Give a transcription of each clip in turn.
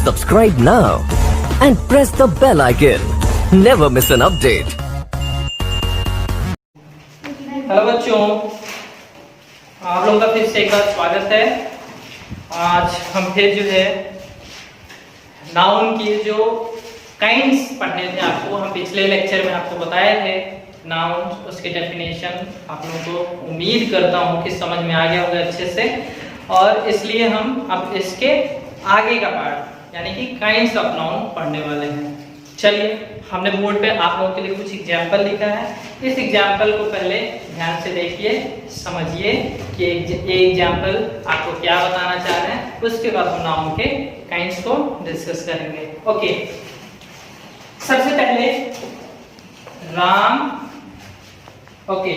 Subscribe now and press the bell icon. Never miss an update. Hello बच्चों, आप लोगों का फिर से एक बार स्वागत है। आज हम फिर जो है नाउन की जो काइंड्स पढ़ने थे आपको, हम पिछले लेक्चर में आपको बताए थे नाउन, उसके डेफिनेशन आप लोगों को उम्मीद करता हूँ कि समझ में आ गया होगा अच्छे से। और इसलिए हम अब इसके आगे का पार्ट यानी कि काइंड्स ऑफ नाउन पढ़ने वाले हैं। चलिए, हमने बोर्ड पे आप लोगों के लिए कुछ एग्जाम्पल लिखा है। इस एग्जाम्पल को पहले ध्यान से देखिए, समझिए कि ये एग्जाम्पल आपको क्या बताना चाह रहे हैं। उसके बाद हम नाउन के काइंड्स को डिस्कस करेंगे। ओके, सबसे पहले राम, ओके,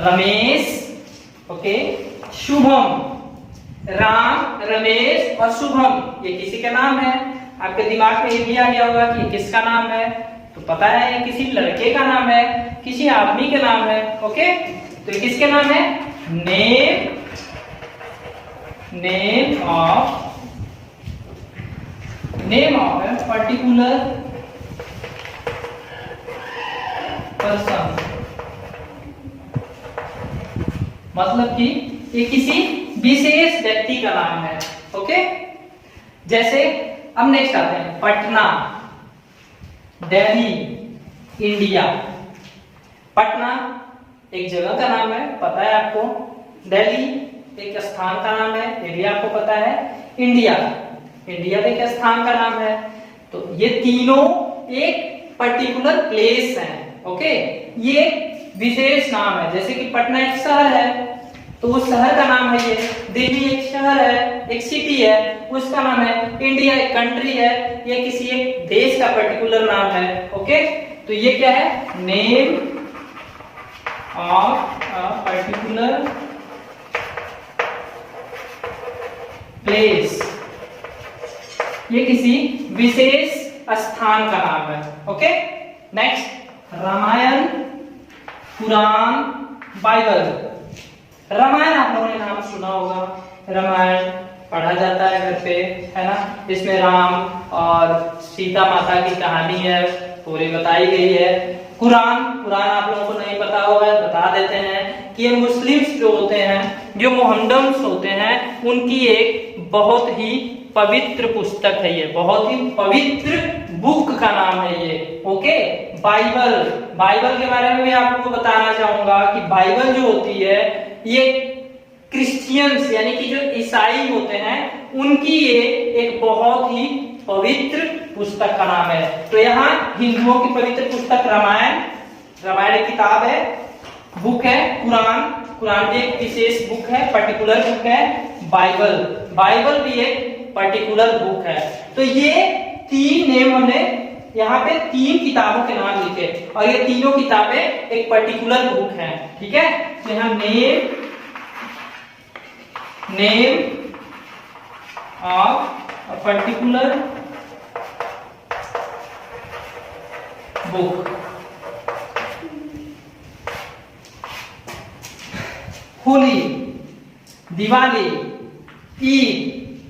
रमेश, ओके, शुभम। राम, रमेश और शुभम ये किसी का नाम है। आपके दिमाग में ये भी आ गया होगा कि ये किसका नाम है, तो पता है ये किसी लड़के का नाम है, किसी आदमी के नाम है। ओके, तो ये किसके नाम है? नेम ऑफ है पर्टिकुलर पर्सन, मतलब कि ये किसी विशेष व्यक्ति का नाम है। ओके, जैसे अब नेक्स्ट आते हैं पटना, दिल्ली, इंडिया। पटना एक जगह का नाम है, पता है आपको। दिल्ली एक स्थान का नाम है, ये भी आपको पता है। इंडिया एक स्थान का नाम है। तो ये तीनों एक पर्टिकुलर प्लेस है। ओके, ये विशेष नाम है। जैसे कि पटना एक शहर है तो उस शहर का नाम है ये। दिल्ली एक शहर है, एक सिटी है, उसका नाम है। इंडिया एक कंट्री है, ये किसी एक देश का पर्टिकुलर नाम है। ओके, तो ये क्या है? Name of a particular place, ये किसी विशेष स्थान का नाम है। ओके, नेक्स्ट रामायण, पुराण, बाइबल। रामायण आप लोगों ने नाम सुना होगा, रामायण पढ़ा जाता है घर पे, है ना। इसमें राम और सीता माता की कहानी है, पूरी बताई गई है। कुरान आप लोगों को नहीं पता होगा, बता देते हैं कि ये मुस्लिम्स जो होते हैं, जो मोहम्मडन्स होते हैं, उनकी एक बहुत ही पवित्र पुस्तक है। ये बहुत ही पवित्र बुक का नाम है ये। ओके, बाइबल के बारे में भी आपको बताना चाहूंगा कि बाइबल जो होती है ये क्रिश्चियंस यानी कि जो ईसाई होते हैं उनकी ये एक बहुत ही पवित्र पुस्तक का नाम है। तो यहाँ हिंदुओं की पवित्र पुस्तक रामायण एक किताब है, बुक है। कुरान भी एक विशेष बुक है, पर्टिकुलर बुक है। बाइबल भी एक पर्टिकुलर बुक है। तो ये तीन नेम हमने यहाँ पे तीन किताबों के नाम लिखे और ये तीनों किताबें एक पर्टिकुलर बुक हैं। ठीक है, तो यहाँ name of a particular book. Holi, Diwali, Eid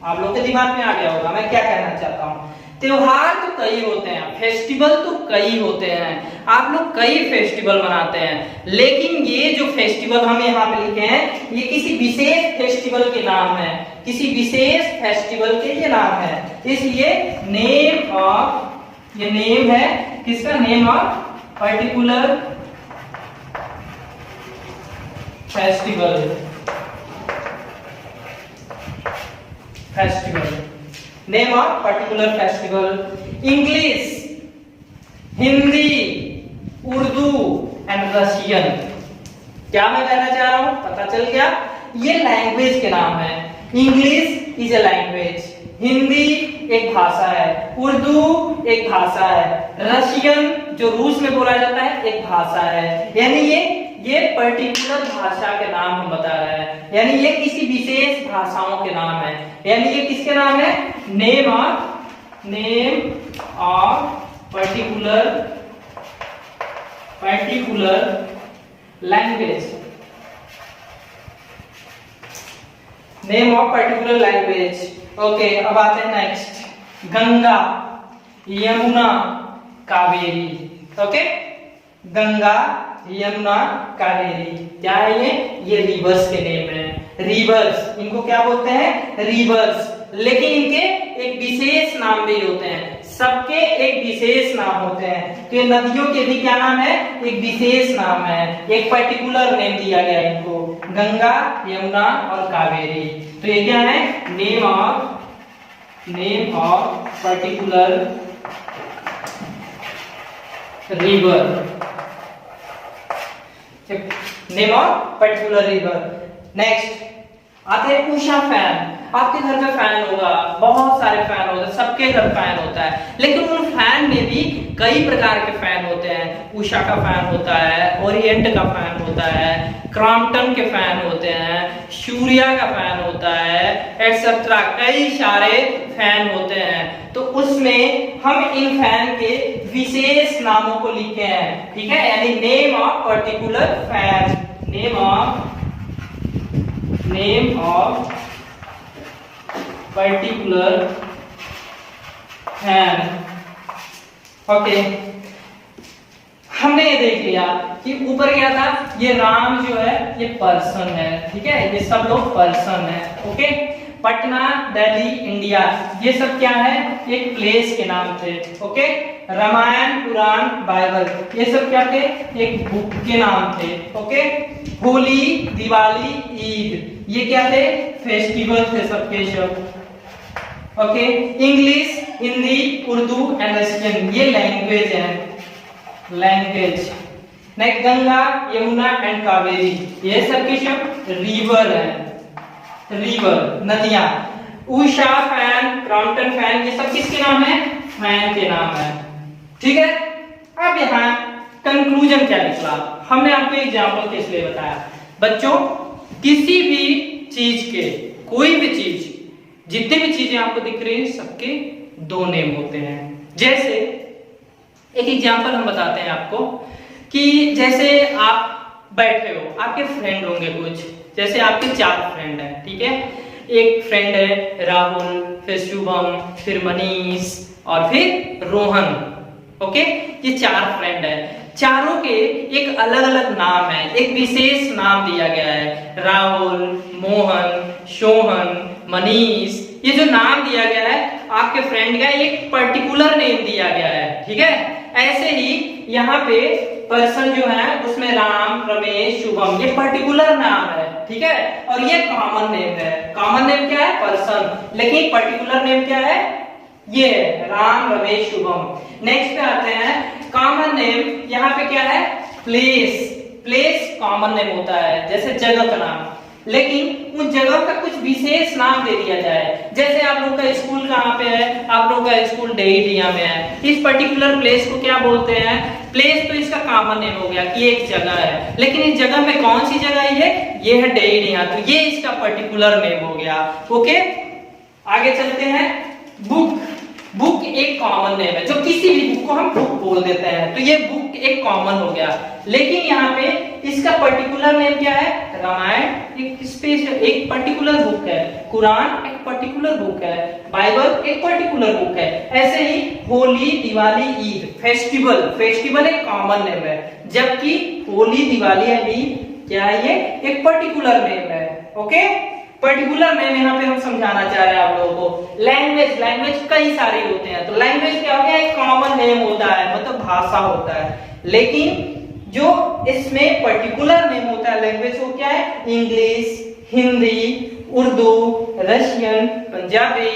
आप लोग के दिमाग में आ गया होगा मैं क्या कहना चाहता हूं। त्योहार तो कई होते हैं, फेस्टिवल तो कई होते हैं, आप लोग कई फेस्टिवल मनाते हैं, लेकिन ये जो फेस्टिवल हम यहाँ पे लिखे हैं ये किसी विशेष फेस्टिवल के नाम है, किसी विशेष फेस्टिवल के ये नाम है। इसलिए ये नेम है किसका? Name of particular festival. Name of particular festival. English, Hindi, Urdu and Russian. क्या मैं कहना चाह रहा हूं, पता चल गया? ये लैंग्वेज के नाम है। English is a language, Hindi एक भाषा है, उर्दू एक भाषा है, रशियन जो रूस में बोला जाता है एक भाषा है। यानी ये पर्टिकुलर भाषा के नाम हम बता रहे हैं, यानी ये किसी विशेष भाषाओं के नाम है। यानी ये किसके नाम है? Name of particular language. Name of particular language. Okay, अब आते हैं नेक्स्ट। गंगा, यमुना, कावेरी। ओके, गंगा, यमुना, कावेरी, क्या है ये रिवर्स के नेम है। रिवर्स, इनको क्या बोलते हैं? रिवर्स। लेकिन इनके एक विशेष नाम भी होते हैं, सबके एक विशेष नाम होते हैं। तो ये नदियों के भी क्या नाम है? एक विशेष नाम है, एक पर्टिकुलर नेम दिया गया है इनको, गंगा, यमुना और कावेरी। तो ये क्या है? Name of particular river, name of particular river. Next आते हैं उषा फैन। आपके घर में फैन होगा, बहुत सारे फैन होते हैं, सबके घर फैन होता है, लेकिन उन फैन में भी कई प्रकार के फैन होते हैं। उषा का फैन होता है, ओरिएंट का फैन होता है, क्रॉम्पटन के फैन होते हैं, सूर्या का फैन होता है, एटसेट्रा, कई सारे फैन होते हैं। तो उसमें हम इन फैन के विशेष नामों को लिखे हैं, ठीक है, यानी name of particular fan, name of particular fan. Okay, हमने ये देख लिया कि ऊपर क्या था, ये राम जो है ये पर्सन है, ठीक है, ये सब लोग पर्सन है। ओके, पटना, दिल्ली, इंडिया, ये सब क्या है? एक प्लेस के नाम थे। ओके, रामायण, पुराण, बाइबल, ये सब क्या थे? एक बुक के नाम थे। ओके, होली, दिवाली, ईद, ये क्या थे? फेस्टिवल थे सबके सब। Okay, English, Hindi, Urdu and Russian, ये लैंग्वेज है, language. Next Ganga, Yamuna and Kaveri, ये सबके सब रिवर है, रिवर, नदियां। उषा फैन, क्रॉम्पटन फैन, ये सब किसके नाम है? फैन के नाम है, ठीक है। अब यहाँ कंक्लूजन क्या निकला? हमने आपको एग्जाम्पल किस लिए बताया? बच्चों, किसी भी चीज के, कोई भी चीज, जितनी भी चीजें आपको दिख रही है, सबके दो नेम होते हैं। जैसे एक एग्जांपल हम बताते हैं आपको कि जैसे आप बैठे हो, आपके फ्रेंड होंगे कुछ, जैसे आपके 4 फ्रेंड हैं, ठीक है। एक फ्रेंड है राहुल, फिर शुभम, फिर मनीष और फिर रोहन। ओके, ये 4 फ्रेंड है, चारों के एक अलग अलग नाम है, एक विशेष नाम दिया गया है। राहुल, मोहन, सोहन, मनीष, ये जो नाम दिया गया है आपके फ्रेंड का, एक पर्टिकुलर नेम दिया गया है, ठीक है। ऐसे ही यहाँ पे पर्सन जो है उसमें राम, रमेश, शुभम, ये पर्टिकुलर नाम है, ठीक है, और ये कॉमन नेम है। कॉमन नेम क्या है? पर्सन, लेकिन पर्टिकुलर नेम क्या है? ये राम, रमेश, शुभम। नेक्स्ट पे आते हैं कॉमन नेम, यहाँ पे क्या है? प्लेस, प्लेस कॉमन नेम होता है, जैसे जगह का नाम, लेकिन उन जगह का कुछ विशेष नाम दे दिया जाए। जैसे आप लोग का स्कूल कहाँ पे है? आप लोग का स्कूल डेहरिया में है, इस पर्टिकुलर प्लेस को क्या बोलते हैं? प्लेस। तो इसका कॉमन नेम हो गया कि एक जगह है, लेकिन इस जगह में कौन सी जगह है? ये है डेहरिया, तो ये इसका पर्टिकुलर नेम हो गया। ओके, आगे चलते हैं। बुक, बुक एक कॉमन नेम है, जो किसी भी बुक को हम बुक बोल देते हैं, तो ये बुक एक कॉमन हो गया। लेकिन यहाँ पे इसका पर्टिकुलर नेम क्या है? रामायण एक स्पेशल, एक पर्टिकुलर बुक है, कुरान एक पर्टिकुलर बुक है, बाइबल एक पर्टिकुलर बुक है। ऐसे ही होली, दिवाली, ईद, फेस्टिवल, फेस्टिवल एक कॉमन नेम है, जबकि होली, दिवाली एंड ईद क्या है? ये एक पर्टिकुलर नेम है। ओके, पर्टिकुलर नेम यहाँ पे हम समझाना चाह रहे हैं आप लोगों को। लैंग्वेज, लैंग्वेज कई सारे होते हैं, तो लैंग्वेज क्या हो गया? एक कॉमन नेम होता है, मतलब भाषा होता है, लेकिन जो इसमें पर्टिकुलर नेम होता है लैंग्वेज वो क्या है? English, Hindi, Urdu, Russian, Punjabi,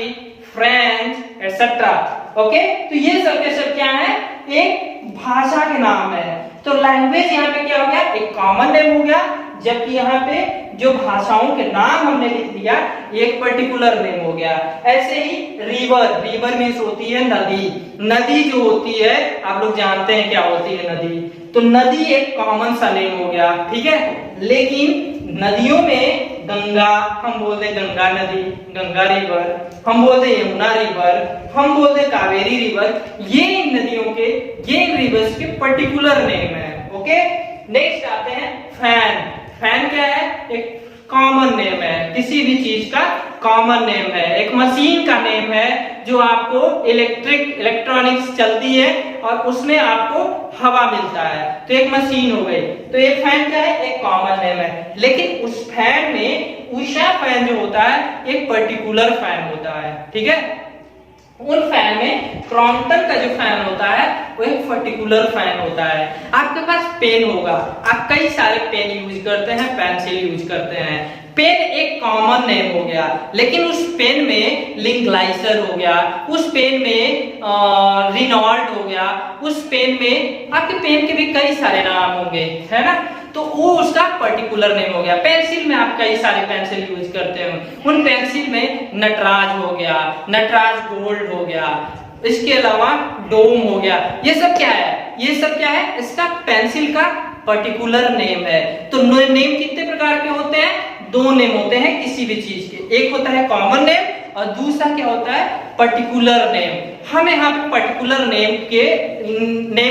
French etcetera. Okay, तो ये सब के सब क्या है? एक भाषा के नाम है। तो लैंग्वेज यहाँ पे क्या हो गया? एक कॉमन नेम हो गया, जबकि यहाँ पे जो भाषाओं के नाम हमने लिख दिया एक पर्टिकुलर नेम हो गया। ऐसे ही रिवर, रिवर मीन्स होती है नदी, नदी जो होती है आप लोग जानते हैं क्या होती है नदी, तो नदी एक कॉमन सा नेम हो गया, ठीक है। लेकिन नदियों में गंगा हम बोलते हैं गंगा नदी, गंगा रिवर, हम बोलते हैं यमुना रिवर, हम बोलते हैं कावेरी रिवर, ये इन नदियों के, ये इन रिवर्स के पर्टिकुलर नेम है। ओके, नेक्स्ट आते हैं फैन। फैन क्या है? एक कॉमन नेम है, किसी भी चीज का कॉमन नेम है, एक मशीन का नेम है जो आपको इलेक्ट्रॉनिक्स चलती है और उसमें आपको हवा मिलता है, तो एक मशीन हो गई। तो एक फैन क्या है, एक कॉमन नेम है। लेकिन उस फैन में उषा फैन जो होता है एक पर्टिकुलर फैन होता है, ठीक है। उन फैन में क्रॉम्पटन का जो फैन होता है वो एक पर्टिकुलर फैन होता है। आपके पास पेन होगा, आप कई सारे पेन यूज करते हैं, पेंसिल यूज करते हैं। पेन एक कॉमन नेम हो गया, लेकिन उस पेन में लिंकलाइजर हो गया, उस पेन में रिनॉल्ट हो गया, उस पेन में आपके पेन के भी कई सारे नाम होंगे, है ना। तो वो उसका पर्टिकुलर नेम हो गया। पेंसिल में आप कई सारे पेंसिल यूज करते हो, उन पेंसिल में नटराज हो गया, नटराज गोल्ड हो गया, इसके अलावा डोम हो गया। ये सब क्या है, ये सब क्या है, इसका पेंसिल का पर्टिकुलर नेम है। तो नेम कितने प्रकार के होते हैं, दो नेम होते हैं किसी भी चीज के, एक होता है कॉमन नेम और दूसरा क्या होता है, पर्टिकुलर नेम। हम यहाँ पे पर्टिकुलर नेम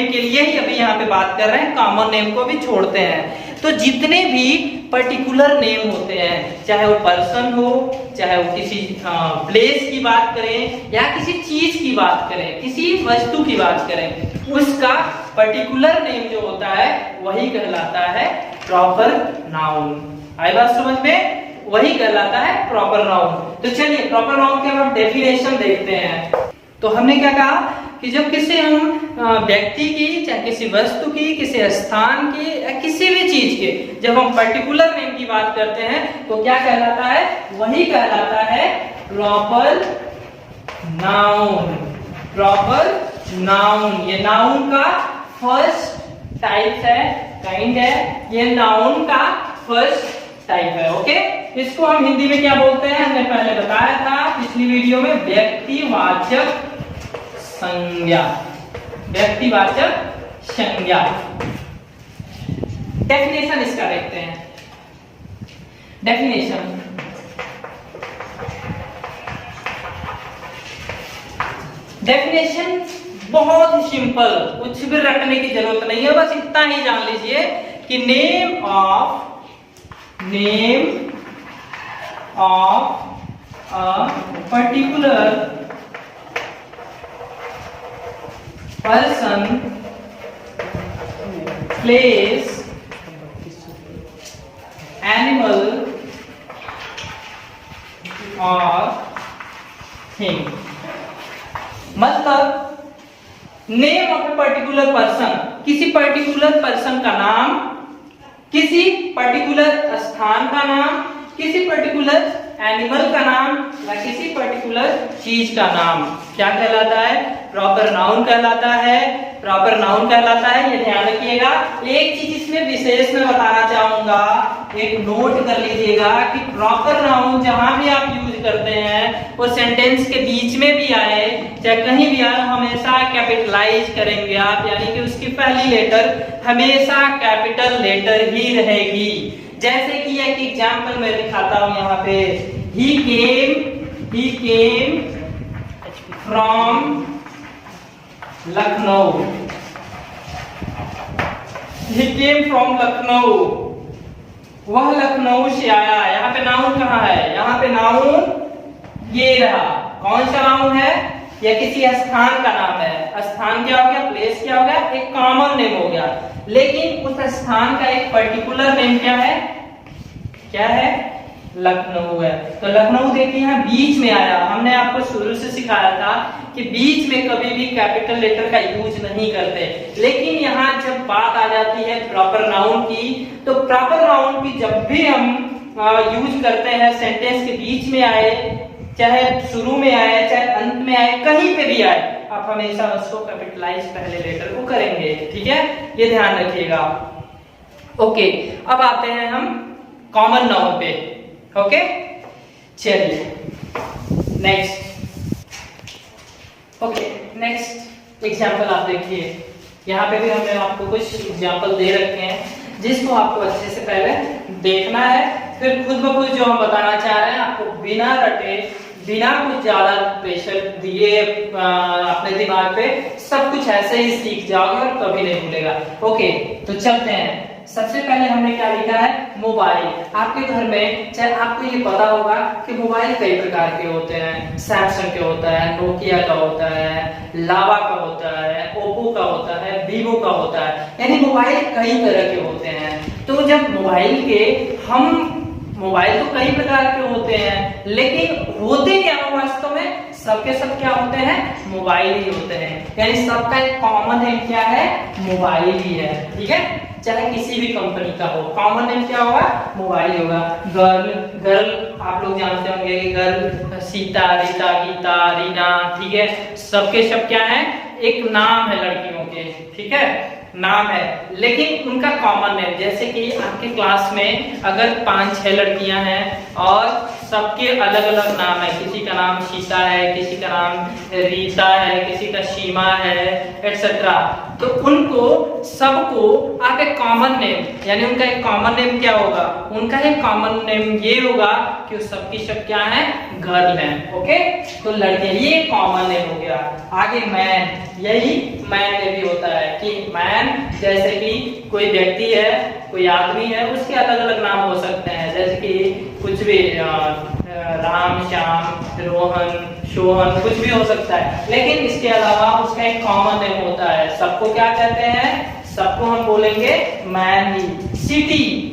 के लिए ही अभी यहाँ पे बात कर रहे हैं, कॉमन नेम को भी छोड़ते हैं। तो जितने भी पर्टिकुलर नेम होते हैं, चाहे वो पर्सन हो, चाहे वो किसी प्लेस की बात करें या किसी चीज की बात करें, किसी वस्तु की बात करें, उसका पर्टिकुलर नेम जो होता है वही कहलाता है प्रॉपर नाउन। आई बात समझ में, वही कहलाता है प्रॉपर नाउन। तो चलिए प्रॉपर नाउन के हम डेफिनेशन देखते हैं। तो हमने क्या कहा कि जब किसी हम व्यक्ति की, चाहे किसी वस्तु की, किसी स्थान की या किसी भी चीज के, जब हम पर्टिकुलर नेम की बात करते हैं तो क्या कहलाता है, वही कहलाता है प्रॉपर नाउन। प्रॉपर नाउन, ये नाउन का फर्स्ट टाइप है, काइंड है, ये नाउन का फर्स्ट टाइप है। ओके, इसको हम हिंदी में क्या बोलते हैं, हमने पहले बताया था पिछली वीडियो में, व्यक्तिवाचक संज्ञा। व्यक्तिवाचक संज्ञा। डेफिनेशन इसका देखते हैं। डेफिनेशन, डेफिनेशन बहुत ही सिंपल, कुछ भी रटने की जरूरत नहीं है, बस इतना ही जान लीजिए कि name of a particular person, place, animal or thing। मतलब name of a particular person, किसी पर्टिकुलर पर्सन का नाम, किसी पर्टिकुलर स्थान का नाम, किसी पर्टिकुलर एनिमल का नाम या किसी पर्टिकुलर चीज का नाम क्या कहलाता है, प्रॉपर नाउन कहलाता है। प्रॉपर नाउन कहलाता है, ये ध्यान रखिएगा। एक चीज इसमें विशेष में बताना चाहूंगा, एक नोट कर लीजिएगा कि प्रॉपर नाउन जहां भी आप यूज करते हैं, वो सेंटेंस के बीच में भी आए, चाहे कहीं भी आए, हमेशा कैपिटलाइज करेंगे आप, यानी कि उसकी पहली लेटर हमेशा कैपिटल लेटर ही रहेगी। जैसे कि एक एग्जांपल मैं दिखाता हूं यहाँ पे, he came from Lucknow. he came from Lucknow, वह लखनऊ से आया। यहाँ पे नाउन कहाँ है, यहाँ पे नाउन ये रहा। कौन सा नाउन है, या किसी स्थान का नाम है। स्थान क्या हो गया, प्लेस क्या हो गया, एक कॉमन नेम हो गया। लेकिन उस स्थान का एक पर्टिकुलर नेम क्या है, क्या है, लखनऊ है। तो लखनऊ देखिए यहाँ बीच में आया। हमने आपको शुरू से सिखाया था कि बीच में कभी भी कैपिटल लेटर का यूज नहीं करते, लेकिन यहाँ जब बात आ जाती है प्रॉपर नाउन की, तो प्रॉपर नाउन की जब भी हम यूज करते हैं, सेंटेंस के बीच में आए, चाहे शुरू में आए, चाहे अंत में आए, कहीं पे भी आए, आप हमेशा उसको कैपिटलाइज पहले लेटर को करेंगे। ठीक है, ये ध्यान रखिएगा। ओके, अब आते हैं हम कॉमन नाउन पे। ओके, चलिए नेक्स्ट। ओके, नेक्स्ट एग्जाम्पल आप देखिए। यहाँ पे भी हमने आपको कुछ एग्जाम्पल दे रखे हैं, जिसको आपको अच्छे से पहले देखना है, फिर खुद ब खुद जो हम बताना चाह रहे हैं आपको बिना रटे, बिना कुछ ज्यादा प्रेशर दिए अपने दिमाग पे, सब कुछ ऐसे ही सीख जाओगे और कभी नहीं भूलेगा। ओके, तो चलते हैं। सबसे पहले हमने क्या लिखा है, मोबाइल। आपके घर में चाहे आपको ये पता होगा कि मोबाइल कई प्रकार के होते हैं, सैमसंग के होता है, नोकिया का होता है, लावा का होता है, ओप्पो का होता है, वीवो का होता है, यानी मोबाइल कई तरह के होते हैं। तो जब मोबाइल तो कई प्रकार के होते हैं, लेकिन होते क्या हो वास्तव में, सबके सब क्या होते हैं, मोबाइल ही होते हैं। यानी सबका एक कॉमन नेम क्या है, मोबाइल ही है। ठीक है, चाहे किसी भी कंपनी का हो, कॉमन नेम क्या होगा, मोबाइल होगा। गर्ल आप लोग जानते होंगे कि गर्ल सीता, रीता, गीता, रीना, ठीक है, सबके सब क्या है, एक नाम है लड़कियों के, ठीक है, नाम है, लेकिन उनका कॉमन नेम, जैसे कि आपके क्लास में अगर 5-6 लड़कियां हैं और सबके अलग अलग नाम है, किसी का नाम सीता है, किसी का नाम रीता है, किसी का सीमा है, एटसेट्रा, तो उनको सबको आप एक कॉमन नेम, यानी उनका एक कॉमन नेम क्या होगा, उनका एक कॉमन नेम ये होगा कि वो सबकी सब क्या है, गर्ल है। ओके, तो लड़कियां, ये कॉमन नेम हो गया। आगे मैन, यही मैन में भी होता है कि मैन, जैसे कि कोई व्यक्ति है, कोई आदमी है, उसके अलग अलग नाम हो सकते हैं, जैसे कि कुछ भी राम, श्याम, रोहन, शोहन, कुछ भी हो सकता है, लेकिन इसके अलावा उसका एक कॉमन नेम होता है। सबको क्या कहते हैं, सबको हम बोलेंगे मैन ही।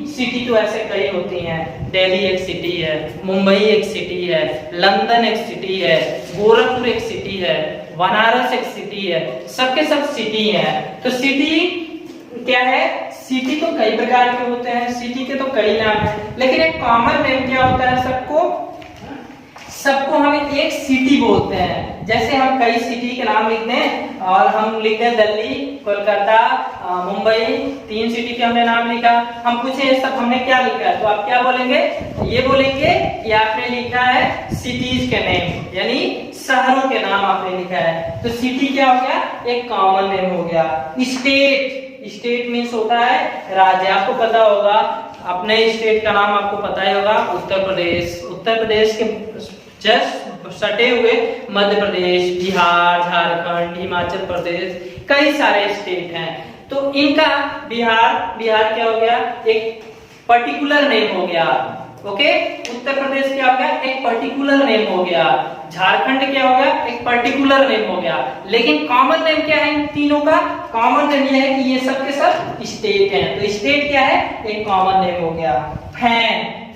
सिटी तो ऐसे कई होती हैं, दिल्ली एक सिटी है, मुंबई एक सिटी है, लंदन एक सिटी है, गोरखपुर एक सिटी है, बनारस एक सिटी है, सबके सब सिटी है। तो सिटी क्या है, सिटी तो कई प्रकार के होते हैं, सिटी के तो कई नाम है, लेकिन एक कॉमन नेम क्या होता है, सबको हम एक सिटी बोलते हैं। जैसे हम कई सिटी के नाम लिखते हैं और हम लिखते हैं दिल्ली, कोलकाता, मुंबई, 3 सिटी के हमने नाम लिखा, हम पूछे ये सब हमने क्या लिखा है, तो आप क्या बोलेंगे, ये बोलेंगे कि आपने लिखा है सिटीज के नेम, यानी शहरों के नाम आपने लिखा है। तो सिटी क्या हो गया, एक कॉमन नेम हो गया। स्टेट मीन्स होता है राज्य। आपको पता होगा, अपने स्टेट का नाम आपको पता ही होगा, उत्तर प्रदेश के जस्ट सटे हुए मध्य प्रदेश, बिहार, झारखंड, हिमाचल प्रदेश, कई सारे स्टेट हैं। तो इनका बिहार क्या हो गया, एक पर्टिकुलर नेम हो गया। ओके, उत्तर प्रदेश क्या हो गया, एक पर्टिकुलर नेम हो गया। झारखंड क्या हो गया, एक पर्टिकुलर नेम हो गया। लेकिन कॉमन नेम क्या है इन तीनों का, कॉमन नेम ये है कि ये सब के सब स्टेट हैं। तो स्टेट क्या है, एक कॉमन नेम हो गया।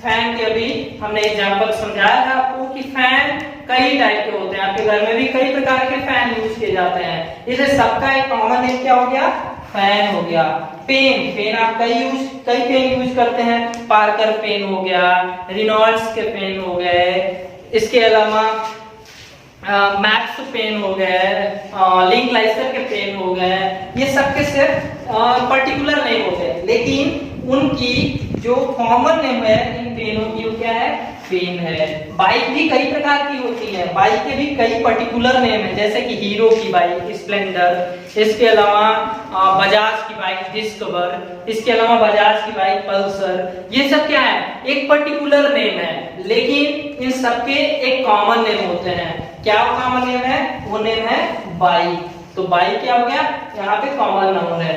फैन के अभी हमने एग्जांपल समझाया था आपको कि फैन कई टाइप के होते हैं, आपके घर में भी कई प्रकार के फैन यूज किए जाते हैं। इसे सबका एक कॉमन नेम क्या हो गया, फैन हो गया। पेन आप कई पेन यूज करते हैं, पार्कर पेन हो गया, रिनॉल्ड्स के पेन हो गए, इसके अलावा मैक्स पेन हो गए, लिंक लाइसर के पेन हो गए, ये सबके सिर्फ पर्टिकुलर नेम हो गए, लेकिन उनकी जो कॉमन नेम है इन पेनों की वो क्या है, पेन है। बाइक भी कई प्रकार की होती है, बाइक के भी कई पर्टिकुलर नेम है, जैसे कि हीरो की बाइक स्प्लेंडर, इसके अलावा बजाज की बाइक डिस्कवर, इसके अलावा बजाज की बाइक पल्सर, ये सब क्या है, एक पर्टिकुलर नेम है, लेकिन इन सबके एक कॉमन नेम होते हैं। क्या वो कॉमन नेम है, वो नेम है बाइक। तो बाइक क्या हो गया, यहाँ पे कॉमन नाउन है।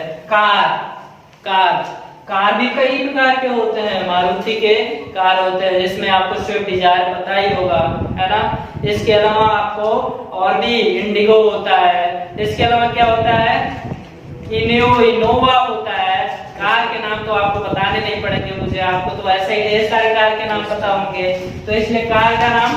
कार भी कई प्रकार के होते हैं, मारुति के कार होते हैं, जिसमें आपको स्विफ्ट डिजायर पता ही होगा, है ना। इसके अलावा आपको और भी इंडिगो होता है, इसके अलावा क्या होता है, इनोवा होता है। कार के नाम तो आपको बताने नहीं पड़ेंगे मुझे, आपको तो ऐसे ही ढेर सारे कार के नाम पता होंगे, तो इसलिए कार का नाम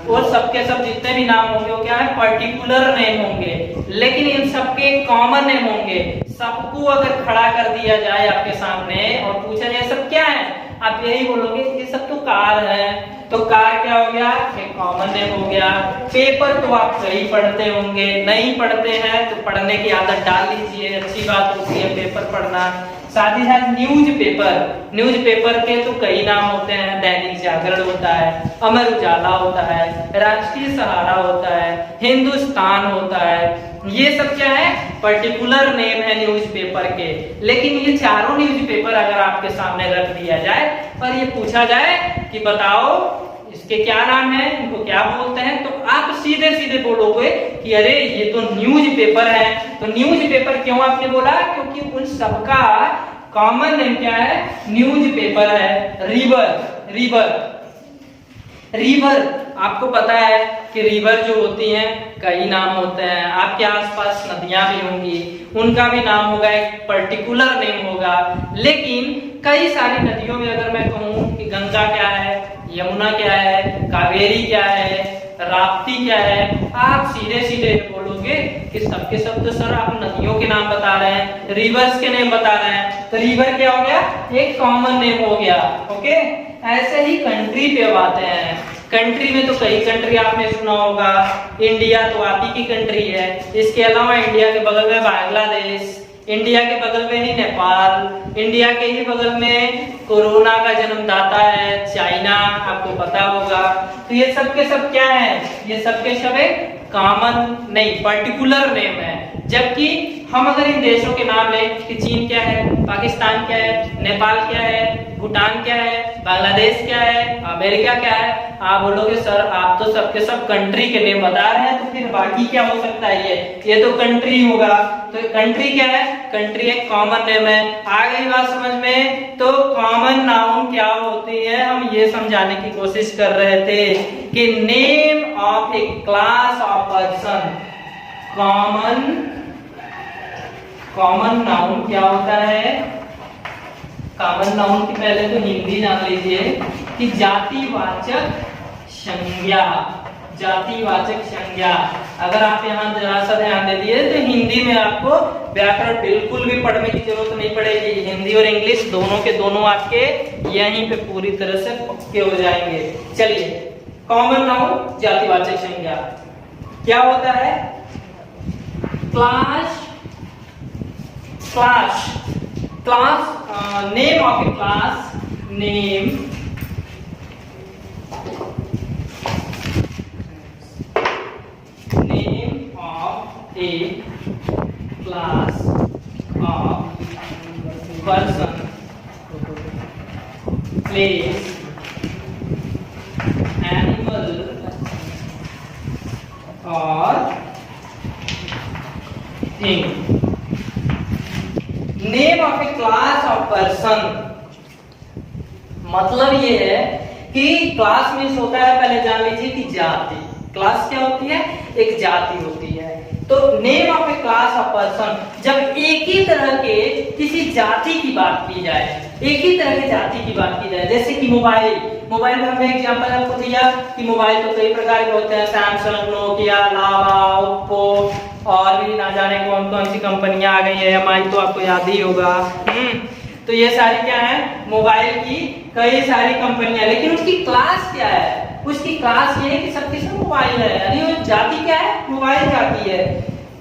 और सबके सब जितने भी नाम होंगे वो क्या है, पर्टिकुलर नेम होंगे, लेकिन इन सबके कॉमन नेम होंगे। सबको अगर खड़ा कर दिया जाए आपके सामने और पूछा जाए सब क्या है, आप यही बोलोगे ये सब तो कार है। तो कार क्या हो गया, एक कॉमन नेम हो गया। पेपर तो आप कहीं पढ़ते होंगे, नहीं पढ़ते हैं तो पढ़ने की आदत डाल लीजिए, अच्छी बात होती है पेपर पढ़ना। साथ ही साथ न्यूज़पेपर के तो कई नाम होते हैं, दैनिक जागरण होता है, अमर उजाला होता है, राष्ट्रीय सहारा होता है, हिंदुस्तान होता है, ये सब क्या है, पर्टिकुलर नेम है न्यूज़पेपर के। लेकिन ये चारों न्यूज़पेपर अगर आपके सामने रख दिया जाए और ये पूछा जाए कि बताओ इसके क्या नाम है, इनको क्या बोलते हैं, तो आप सीधे सीधे बोलोगे कि अरे ये तो न्यूज़पेपर है। तो न्यूज़पेपर क्यों आपने बोला, क्योंकि उन सबका कॉमन नेम क्या है? न्यूज पेपर है। रिवर, रिवर, रिवर आपको पता है कि रिवर जो होती हैं कई नाम होते हैं। आपके आसपास नदियां भी होंगी, उनका भी नाम होगा, एक पर्टिकुलर नेम होगा। लेकिन कई सारी नदियों में अगर मैं कहूँ कि गंगा क्या है, यमुना क्या है, कावेरी क्या है, राप्ती क्या है, आप सीधे सीधे बोलोगे कि सबके सब तो सर आप नदियों के नाम बता रहे हैं, रिवर्स के नेम बता रहे हैं। तो रिवर क्या हो गया? एक कॉमन नेम हो गया। ओके, ऐसे ही कंट्री पे अब आते हैं। कंट्री में तो कई कंट्री आपने सुना होगा। इंडिया तो आप ही की कंट्री है। इसके अलावा इंडिया के बगल में बांग्लादेश, इंडिया के बगल में ही नेपाल, इंडिया के ही बगल में कोरोना का जन्मदाता है चाइना, आपको पता होगा। तो ये सब के सब क्या है? ये सब के सब एक कॉमन नहीं, पर्टिकुलर नेम है। जबकि हम अगर इन देशों के नाम लें कि चीन क्या है, पाकिस्तान क्या है, नेपाल क्या है, भूटान क्या है, बांग्लादेश क्या है, अमेरिका क्या है, आप बोलोगे सर आप तो सबके सब कंट्री के नेम बता रहे हैं, तो फिर बाकी क्या हो सकता है? ये तो कंट्री होगा। तो कंट्री क्या है? कंट्री एक कॉमन नेम है। आ गई बात समझ में? तो कॉमन नाउन क्या होती है, हम ये समझाने की कोशिश कर रहे थे कि name of A class of person. Common noun क्या होता है? कॉमन नाउन की पहले तो हिंदी जान लीजिए कि जातिवाचक संज्ञा। जातिवाचक संज्ञा, अगर आप यहाँ जरा सा ध्यान दे दिए तो हिंदी में आपको व्याकरण बिल्कुल भी पढ़ने की जरूरत नहीं पड़ेगी। हिंदी और इंग्लिश दोनों के दोनों आपके यहीं पे पूरी तरह से पक्के हो जाएंगे। चलिए, कॉमन नाउन जातिवाचक संज्ञा क्या होता है? Class, name of A class, name of a class of person, place, animal or thing. Name of a class of person मतलब ये है कि क्लास मीन्स होता है, पहले जान लीजिए कि जाति। क्लास क्या होती है? एक जाति होती है। तो name of A class of person, जब एक ही तरह के किसी जाति की बात की जाए, एक ही तरह की जाति की बात की जाए, जैसे कि मोबाइल में हमने एग्जांपल आपको दिया कि मोबाइल तो कई प्रकार के होते हैं, सैमसंग, नोकिया, लावा, ओप्पो और भी ना जाने कौन कौन सी कंपनियां आ गई है, एमआई तो आपको याद ही होगा। तो ये सारी क्या है? मोबाइल की कई सारी कंपनियां। लेकिन उसकी क्लास क्या है? उसकी क्लास ये है कि सबके सब मोबाइल है, यानी वो जाति क्या है? मोबाइल जाति है।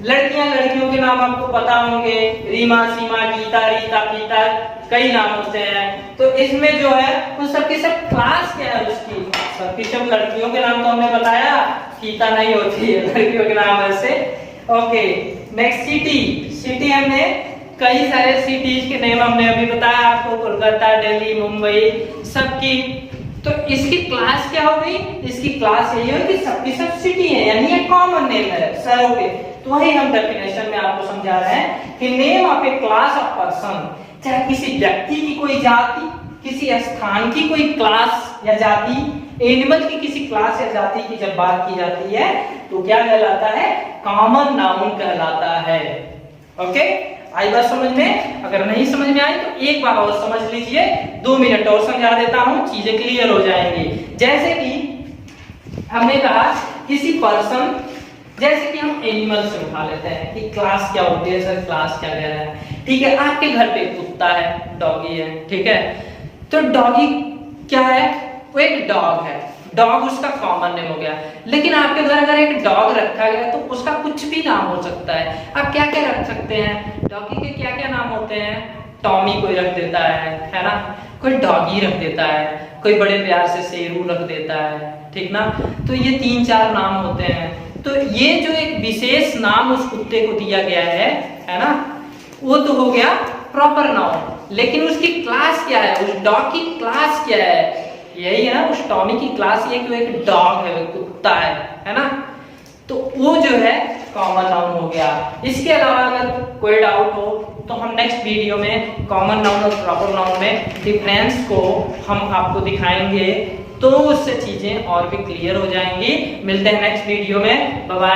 लड़कियों के नाम आपको पता होंगे, रीमा, सीमा, गीता, रीता, पीता, कई नाम होते हैं। तो इसमें जो है उन सबकी सब क्लास क्या है? उसकी सबकी सब लड़कियों के नाम तो हमने बताया, गीता नहीं होती है लड़कियों के नाम ऐसे। ओके, नेक्स्ट सिटी हमने कई सारे सिटीज के नेम हमने अभी बताया आपको, कोलकाता, दिल्ली, मुंबई, सबकी। तो इसकी क्लास क्या हो गई? इसकी क्लास यही है कि सबकी सब सिटी है, यानी ये कॉमन नेम है सर। ओके, तो वही हम डेफिनेशन में आपको समझा रहे हैं कि name of A class of person, चाहे किसी व्यक्ति की कोई जाति, किसी स्थान की कोई क्लास या जाति, एनिमल की किसी क्लास या जाति की जब बात की जाती है तो क्या कहलाता है? कॉमन नाउन कहलाता है। ओके, आई बात समझ में? अगर नहीं समझ में आई तो एक बार और समझ लीजिए, 2 मिनट और समझा देता हूं, चीजें क्लियर हो जाएंगी। जैसे कि हमने कहा किसी पर्सन, जैसे कि हम एनिमल से उठा लेते हैं कि क्लास क्या होती है सर, क्लास क्या कह रहा है? ठीक है, आपके घर पे कुत्ता है, डॉगी है, ठीक है, तो डॉगी क्या है? वो एक डॉग है, डॉग उसका कॉमन नेम हो गया। लेकिन आपके घर अगर एक डॉग रखा गया तो उसका कुछ भी नाम हो सकता है। आप क्या क्या रख सकते हैं? डॉगी के क्या क्या नाम होते हैं? टॉमी कोई रख देता है ना, कोई डॉगी रख देता है, कोई बड़े प्यार से शेरू रख देता है, ठीक ना। तो ये 3-4 नाम होते हैं। तो ये जो एक विशेष नाम उस कुत्ते को दिया गया है ना, वो तो हो गया प्रॉपर नाउन। लेकिन उसकी क्लास क्या है? उस डॉग की क्लास क्या है? यही है ना, उस टॉमी की क्लास ये कि एक डॉग है, कुत्ता है ना। तो वो जो है कॉमन नाउन हो गया। इसके अलावा अगर कोई डाउट हो तो हम नेक्स्ट वीडियो में कॉमन नाउन और प्रॉपर नाउन में डिफरेंस को हम आपको दिखाएंगे, तो उससे चीजें और भी क्लियर हो जाएंगी। मिलते हैं नेक्स्ट वीडियो में, बाय बाय।